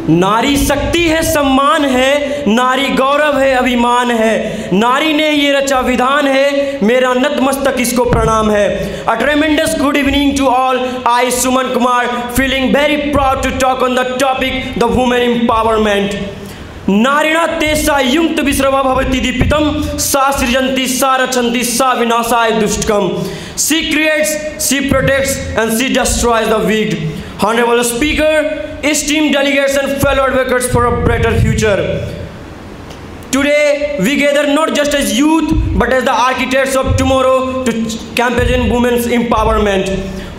नारी शक्ति है, सम्मान है, नारी गौरव है, अभिमान है, नारी ने ये रचा विधान है, मेरा नतमस्तक इसको प्रणाम है। A tremendous good evening to all, I Suman Kumar feeling very proud to talk on the topic the women empowerment. नारिणा तेसा युक्त विश्रवा भवति दीपितम, सा सृजन्ति सा रचन्ति सा विनाशाय दुष्टकम। She creates, she protects and she destroys the weak. Honorable Speaker, esteemed delegates and fellow advocates for a better future. Today, we gather not just as youth, but as the architects of tomorrow to campaign women's empowerment.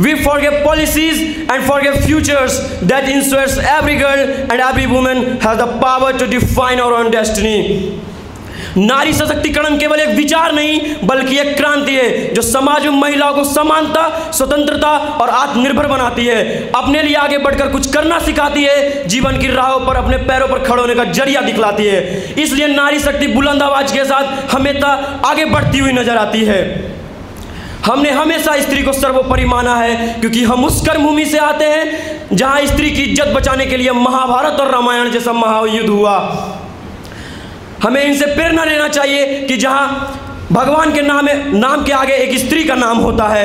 We forgive policies and forgive futures that ensures every girl and every woman has the power to define our own destiny. नारी सशक्तिकरण केवल एक विचार नहीं बल्कि एक क्रांति है जो समाज में महिलाओं को समानता, स्वतंत्रता और आत्मनिर्भर बनाती है, अपने लिए आगे बढ़कर कुछ करना सिखाती है, जीवन की राहों पर अपने पैरों पर खड़े होने का जरिया दिखलाती है। इसलिए नारी शक्ति बुलंद आवाज के साथ हमेशा आगे बढ़ती हुई नजर आती है। हमने हमेशा स्त्री को सर्वोपरि माना है क्योंकि हम उस कर्मभूमि से आते हैं जहां स्त्री की इज्जत बचाने के लिए महाभारत और रामायण जैसा महायुद्ध हुआ। हमें इनसे प्रेरणा लेना चाहिए कि जहां भगवान के नाम के आगे एक स्त्री का नाम होता है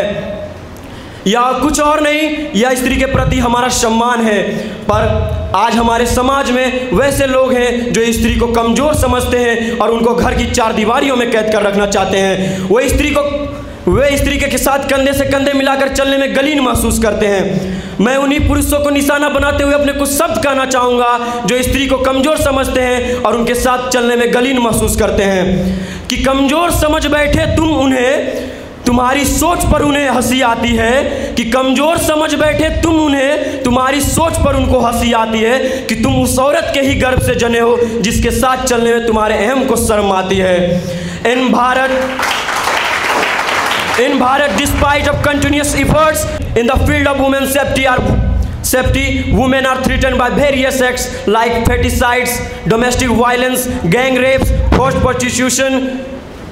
या कुछ और नहीं, यह स्त्री के प्रति हमारा सम्मान है। पर आज हमारे समाज में वैसे लोग हैं जो स्त्री को कमज़ोर समझते हैं और उनको घर की चार दीवारियों में कैद कर रखना चाहते हैं। वे स्त्री के साथ कंधे से कंधे मिलाकर चलने में गलीन महसूस करते हैं। मैं उन्हीं पुरुषों को निशाना बनाते हुए अपने कुछ शब्द कहना चाहूँगा जो स्त्री को कमज़ोर समझते हैं और उनके साथ चलने में गलीन महसूस करते हैं कि कमज़ोर समझ बैठे तुम उन्हें, तुम्हारी सोच पर उन्हें हंसी आती है, कि कमज़ोर समझ बैठे तुम उन्हें, तुम्हारी सोच पर उनको हंसी आती है कि तुम उस औरत के ही गर्भ से जने हो जिसके साथ चलने में तुम्हारे अहम को शर्म आती है। In Bharat, despite of continuous efforts in the field of women's safety, women are threatened by various acts like fetishides, domestic violence, gang rapes, forced prostitution,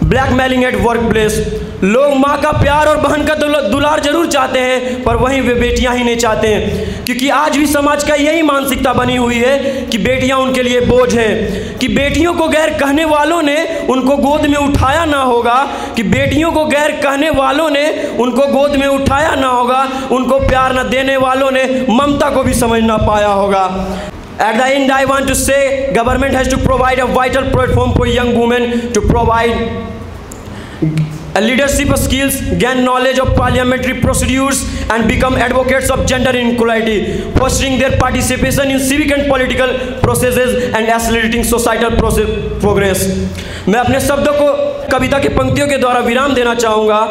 blackmailing at work place. लोग माँ का प्यार और बहन का दुलार जरूर चाहते हैं पर वहीं वे बेटियां ही नहीं चाहते हैं, क्योंकि आज भी समाज का यही मानसिकता बनी हुई है कि बेटियां उनके लिए बोझ है, कि बेटियों को गैर कहने वालों ने उनको गोद में उठाया ना होगा, कि बेटियों को गैर कहने वालों ने उनको गोद में उठाया ना होगा, उनको प्यार न देने वालों ने ममता को भी समझ ना पाया होगा। At the end, I want to say government has to provide a vital platform for young women to provide leadership skills, gain knowledge of parliamentary procedures and become advocates of gender equality, fostering their participation in civic and political processes and accelerating societal progress। मैं अपने शब्दों को कविता की पंक्तियों के द्वारा विराम देना चाहूँगा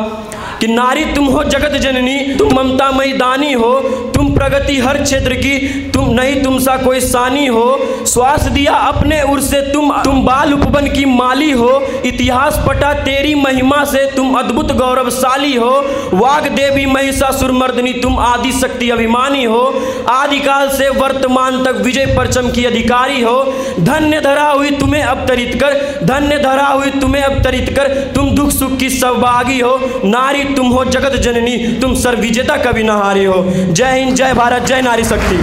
कि नारी तुम हो जगत जननी, तुम ममता मई दानी हो, तुम प्रगति हर क्षेत्र की, तुम नहीं तुम सा कोई सानी हो, श्वास दिया अपने उर से तुम बाल उपवन की माली हो, इतिहास पटा तेरी महिमा से तुम अद्भुत गौरवशाली हो, वाग देवी महिषासुर मर्दनी तुम आदि शक्ति अभिमानी हो, आदिकाल से वर्तमान तक विजय परचम की अधिकारी हो, धन्य धरा हुई तुम्हें अवतरित कर, धन्य धरा हुई तुम्हें अवतरित कर, तुम दुख सुख की सहभागी हो, नारी तुम हो जगत जननी, तुम सर्वविजेता कभी नहारी हो। जय हिंद, जय भारत, जय नारी शक्ति।